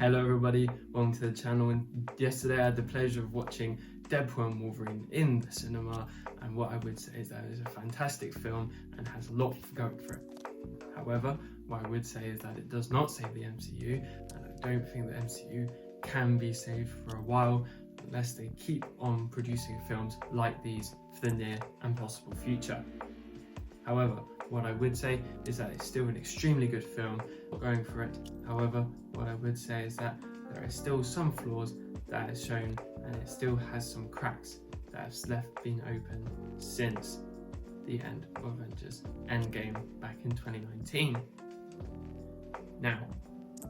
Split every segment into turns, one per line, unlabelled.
Hello everybody, welcome to the channel. And yesterday I had the pleasure of watching Deadpool and Wolverine in the cinema, and what I would say is that it is a fantastic film and has a lot going for it. However, what I would say is that it does not save the MCU, and I don't think the MCU can be saved for a while unless they keep on producing films like these for the near and possible future. However, what I would say is that it's still an extremely good film going for it. However, what I would say is that there are still some flaws that is shown, and it still has some cracks that have been open since the end of Avengers Endgame back in 2019. Now,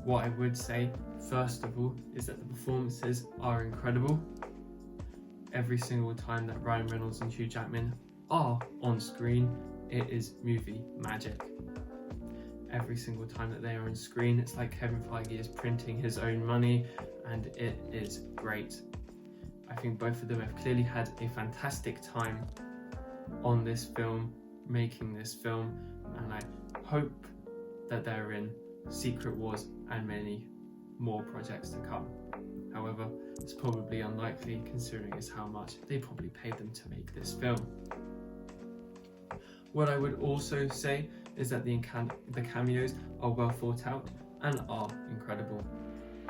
what I would say first of all is that the performances are incredible. Every single time that Ryan Reynolds and Hugh Jackman are on screen, it is movie magic. Every single time that they are on screen, it's like Kevin Feige is printing his own money, and it is great. I think both of them have clearly had a fantastic time on this film, making this film, and I hope that they're in Secret Wars and many more projects to come. However, it's probably unlikely considering is how much they probably paid them to make this film. What I would also say is that the cameos are well thought out and are incredible.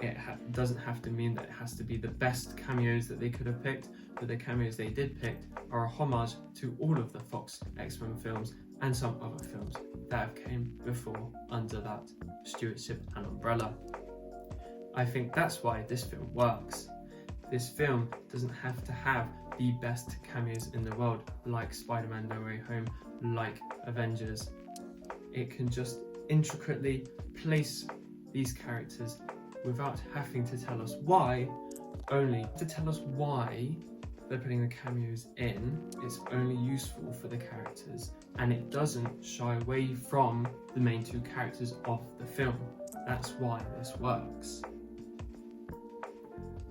It doesn't have to mean that it has to be the best cameos that they could have picked, but the cameos they did pick are a homage to all of the Fox X-Men films and some other films that have came before under that stewardship and umbrella. I think that's why this film works. This film doesn't have to have the best cameos in the world like Spider-Man No Way Home, like Avengers. It can just intricately place these characters without having to tell us why, only to tell us why they're putting the cameos in. It's only useful for the characters, and it doesn't shy away from the main two characters of the film. That's why this works.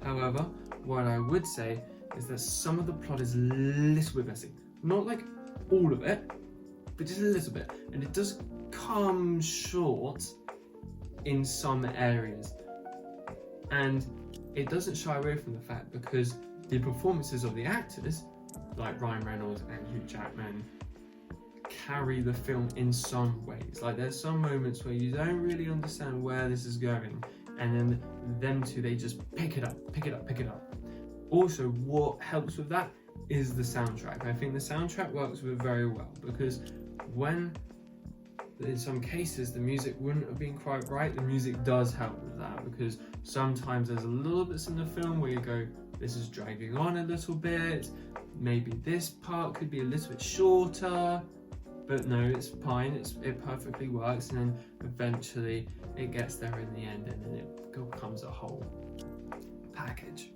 However, what I would say is that some of the plot is a little bit messy. Not like all of it, but just a little bit. And it does come short in some areas. And it doesn't shy away from the fact because the performances of the actors, like Ryan Reynolds and Hugh Jackman, carry the film in some ways. Like there's some moments where you don't really understand where this is going, and then them two, they just pick it up. Also, what helps with that is the soundtrack. I think the soundtrack works very well because when in some cases the music wouldn't have been quite right, the music does help with that, because sometimes there's a little bits in the film where you go, this is dragging on a little bit, maybe this part could be a little bit shorter, but no, it's fine, it perfectly works, and then eventually it gets there in the end, and then it becomes a whole package.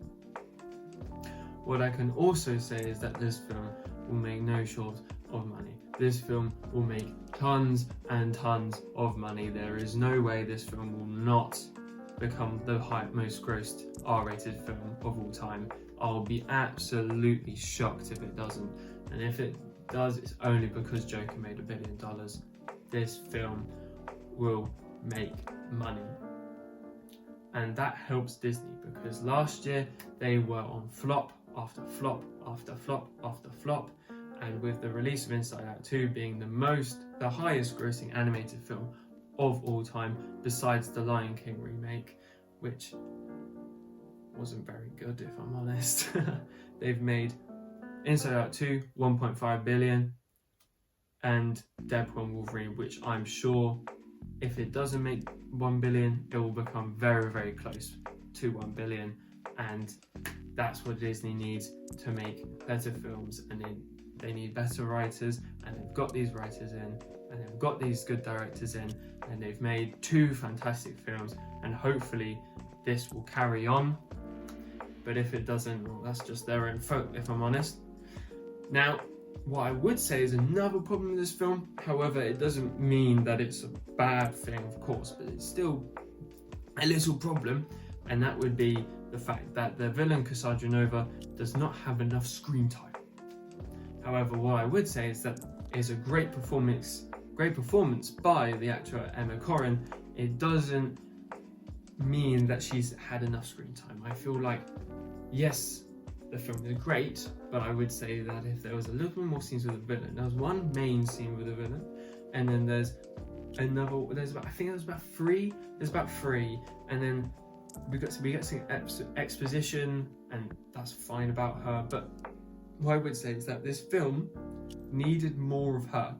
What I can also say is that this film will make no short of money. This film will make tons and tons of money. There is no way this film will not become the most grossed R-rated film of all time. I'll be absolutely shocked if it doesn't. And if it does, it's only because Joker made $1 billion. This film will make money. And that helps Disney, because last year they were on flop after flop after flop after flop, and with the release of Inside Out 2 being the highest grossing animated film of all time, besides the Lion King remake, which wasn't very good if I'm honest. They've made Inside Out 2 1.5 billion, and Deadpool and Wolverine, which I'm sure if it doesn't make 1 billion, it will become very, very close to 1 billion. And that's what Disney needs to make better films, and they need better writers, and they've got these writers in, and they've got these good directors in, and they've made 2 fantastic films, and hopefully this will carry on. But if it doesn't, well, that's just their own fault, if I'm honest. Now, what I would say is another problem with this film, however, it doesn't mean that it's a bad thing, of course, but it's still a little problem, and that would be the fact that the villain Cassandra Nova does not have enough screen time. However, what I would say is that it's a great performance by the actor Emma Corrin. It doesn't mean that she's had enough screen time. I feel like, yes, the film is great, but I would say that if there was a little bit more scenes with the villain, there was one main scene with the villain, and then there's about, I think there's about three, and then we get some exposition, and that's fine about her, but what I would say is that this film needed more of her,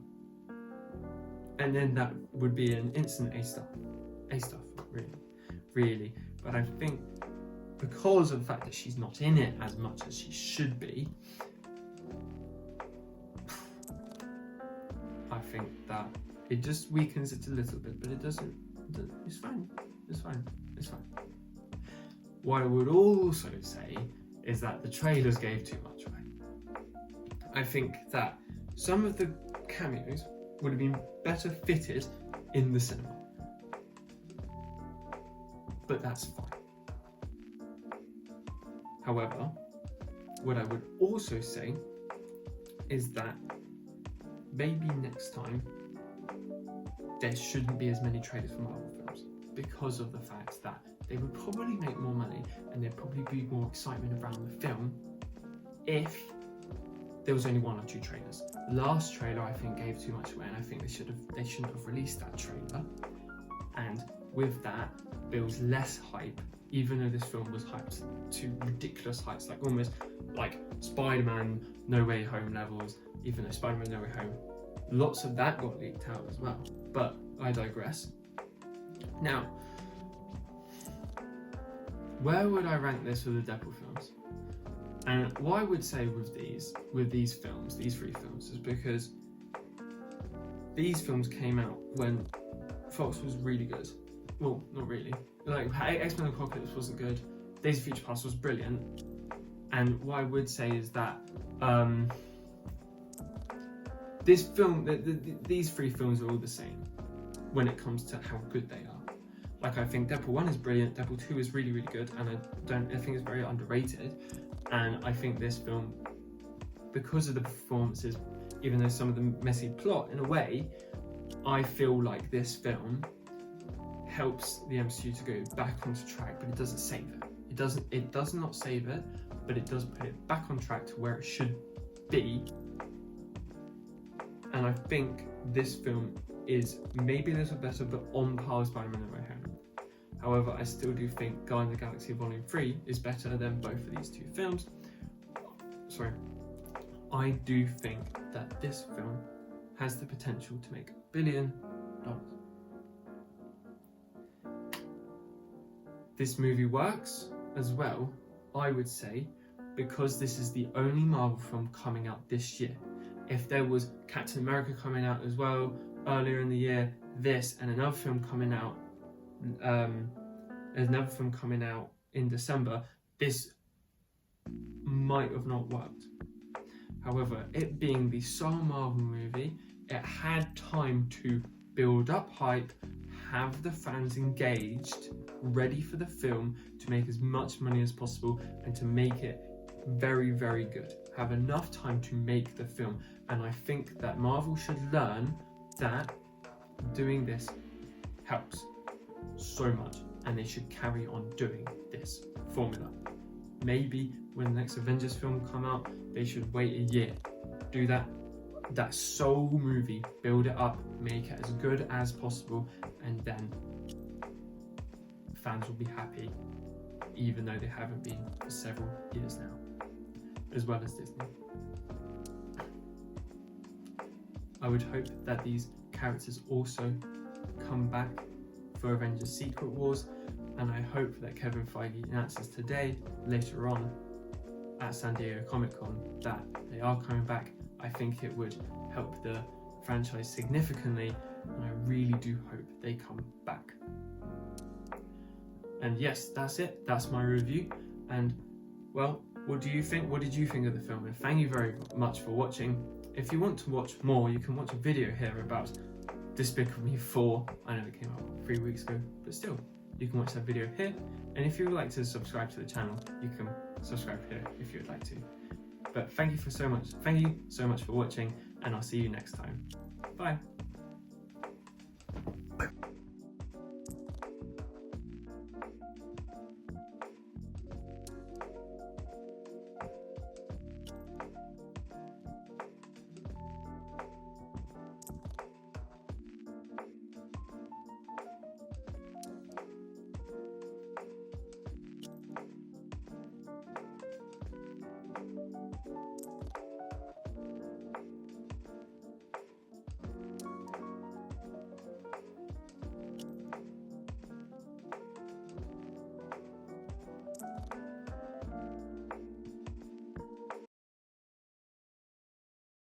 and then that would be an instant A stuff, really. But I think because of the fact that she's not in it as much as she should be, I think that it just weakens it a little bit, but it doesn't, it's fine. What I would also say is that the trailers gave too much away. I think that some of the cameos would have been better fitted in the cinema, but that's fine. However, what I would also say is that maybe next time there shouldn't be as many trailers for Marvel films, because of the fact that they would probably make more money and there'd probably be more excitement around the film if there was only 1 or 2 trailers. The last trailer I think gave too much away, and I think they shouldn't have released that trailer, and with that builds less hype, even though this film was hyped to ridiculous heights, like almost like Spider-Man No Way Home levels, even though Spider-Man No Way Home, lots of that got leaked out as well. But I digress. Now, where would I rank this with the Deadpool films? And what I would say with these films, these 3 films, is because these films came out when Fox was really good. Well, not really. Like, X-Men Apocalypse wasn't good. Days of Future Past was brilliant. And what I would say is that this film, these 3 films are all the same when it comes to how good they are. Like, I think Deadpool 1 is brilliant, Deadpool 2 is really, really good, and I think it's very underrated. And I think this film, because of the performances, even though some of the messy plot in a way, I feel like this film helps the MCU to go back onto track, but it doesn't save it. It does not save it, but it does put it back on track to where it should be. And I think this film is maybe a little better, but on par with Spider-Man No Way Home. However, I still do think Guardians of the Galaxy Volume 3 is better than both of these 2 films. Sorry. I do think that this film has the potential to make $1 billion. This movie works as well, I would say, because this is the only Marvel film coming out this year. If there was Captain America coming out as well earlier in the year, this and another film coming out, in December, this might have not worked. However, it being the sole Marvel movie, it had time to build up hype, have the fans engaged, ready for the film, to make as much money as possible and to make it very, very good. Have enough time to make the film. And I think that Marvel should learn that doing this helps so much, and they should carry on doing this formula. Maybe when the next Avengers film come out, they should wait a year, do that sole movie, build it up, make it as good as possible, and then fans will be happy, even though they haven't been for several years now, as well as Disney. I would hope that these characters also come back for Avengers Secret Wars, and I hope that Kevin Feige announces today, later on at San Diego Comic-Con, that they are coming back. I think it would help the franchise significantly, and I really do hope they come back. And yes, that's it. That's my review. And well, what do you think? What did you think of the film? And thank you very much for watching. If you want to watch more, you can watch a video here about Despicable Me 4. I know it came out 3 weeks ago, but still, you can watch that video here. And if you would like to subscribe to the channel, you can subscribe here if you would like to. But thank you so much for watching, and I'll see you next time. Bye.